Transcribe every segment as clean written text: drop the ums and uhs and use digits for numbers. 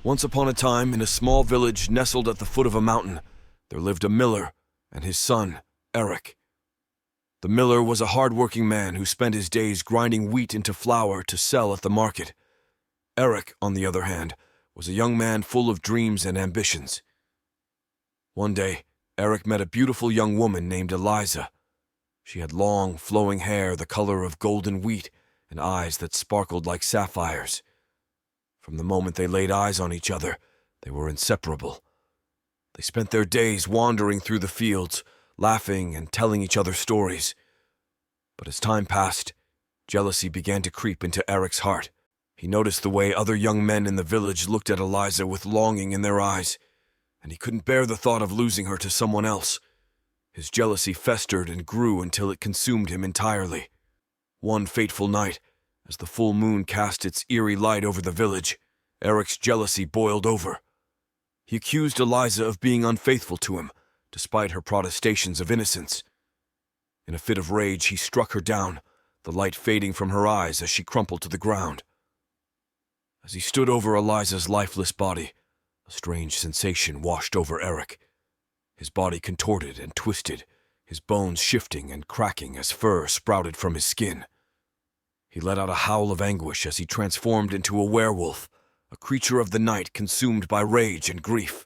Once upon a time, in a small village nestled at the foot of a mountain, there lived a miller and his son, Erik. The miller was a hard-working man who spent his days grinding wheat into flour to sell at the market. Erik, on the other hand, was a young man full of dreams and ambitions. One day, Erik met a beautiful young woman named Eliza. She had long, flowing hair the color of golden wheat and eyes that sparkled like sapphires. From the moment they laid eyes on each other, they were inseparable. They spent their days wandering through the fields, laughing and telling each other stories. But as time passed, jealousy began to creep into Erik's heart. He noticed the way other young men in the village looked at Eliza with longing in their eyes, and he couldn't bear the thought of losing her to someone else. His jealousy festered and grew until it consumed him entirely. One fateful night, as the full moon cast its eerie light over the village, Erik's jealousy boiled over. He accused Eliza of being unfaithful to him, despite her protestations of innocence. In a fit of rage, he struck her down, the light fading from her eyes as she crumpled to the ground. As he stood over Eliza's lifeless body, a strange sensation washed over Erik. His body contorted and twisted, his bones shifting and cracking as fur sprouted from his skin. He let out a howl of anguish as he transformed into a werewolf, a creature of the night consumed by rage and grief.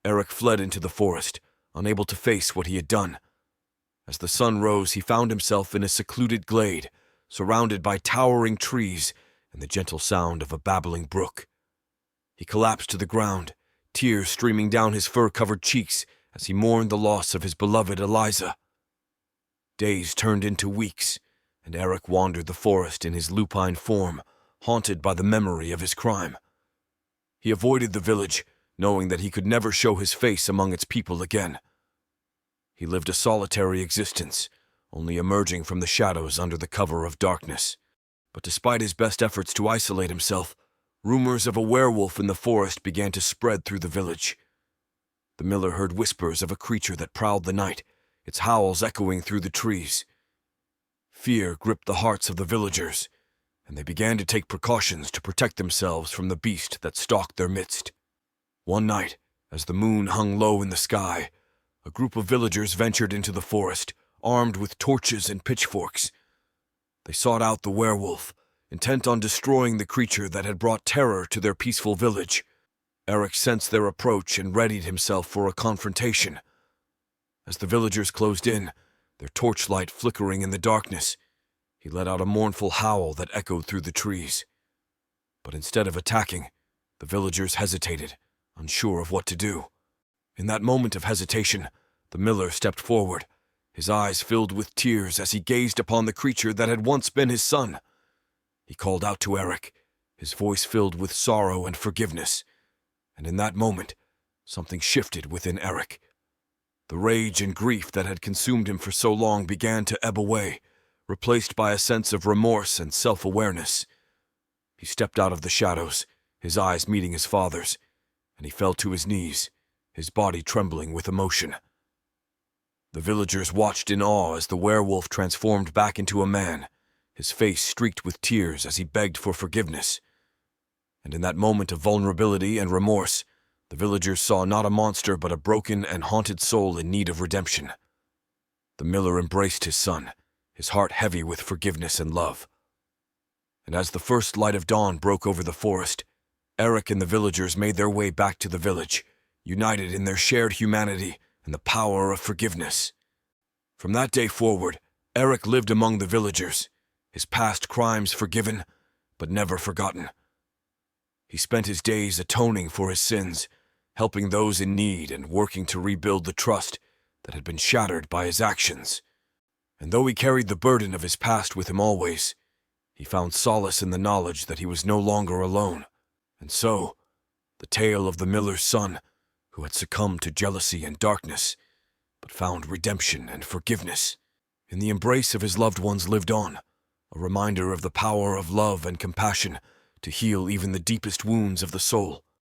Erik fled into the forest, unable to face what he had done. As the sun rose, he found himself in a secluded glade, surrounded by towering trees and the gentle sound of a babbling brook. He collapsed to the ground, tears streaming down his fur-covered cheeks as he mourned the loss of his beloved Eliza. Days turned into weeks, and Erik wandered the forest in his lupine form, haunted by the memory of his crime. He avoided the village, knowing that he could never show his face among its people again. He lived a solitary existence, only emerging from the shadows under the cover of darkness. But despite his best efforts to isolate himself, rumors of a werewolf in the forest began to spread through the village. The miller heard whispers of a creature that prowled the night, its howls echoing through the trees. Fear gripped the hearts of the villagers, and they began to take precautions to protect themselves from the beast that stalked their midst. One night, as the moon hung low in the sky, a group of villagers ventured into the forest, armed with torches and pitchforks. They sought out the werewolf, intent on destroying the creature that had brought terror to their peaceful village. Erik sensed their approach and readied himself for a confrontation. As the villagers closed in, their torchlight flickering in the darkness, he let out a mournful howl that echoed through the trees. But instead of attacking, the villagers hesitated, unsure of what to do. In that moment of hesitation, the miller stepped forward, his eyes filled with tears as he gazed upon the creature that had once been his son. He called out to Erik, his voice filled with sorrow and forgiveness, and in that moment, something shifted within Erik. The rage and grief that had consumed him for so long began to ebb away, replaced by a sense of remorse and self-awareness. He stepped out of the shadows, his eyes meeting his father's, and he fell to his knees, his body trembling with emotion. The villagers watched in awe as the werewolf transformed back into a man, his face streaked with tears as he begged for forgiveness. And in that moment of vulnerability and remorse, the villagers saw not a monster but a broken and haunted soul in need of redemption. The miller embraced his son, his heart heavy with forgiveness and love. And as the first light of dawn broke over the forest, Erik and the villagers made their way back to the village, united in their shared humanity and the power of forgiveness. From that day forward, Erik lived among the villagers, his past crimes forgiven, but never forgotten. He spent his days atoning for his sins, helping those in need and working to rebuild the trust that had been shattered by his actions. And though he carried the burden of his past with him always, he found solace in the knowledge that he was no longer alone. And so, the tale of the miller's son, who had succumbed to jealousy and darkness, but found redemption and forgiveness in the embrace of his loved ones, lived on, a reminder of the power of love and compassion to heal even the deepest wounds of the soul.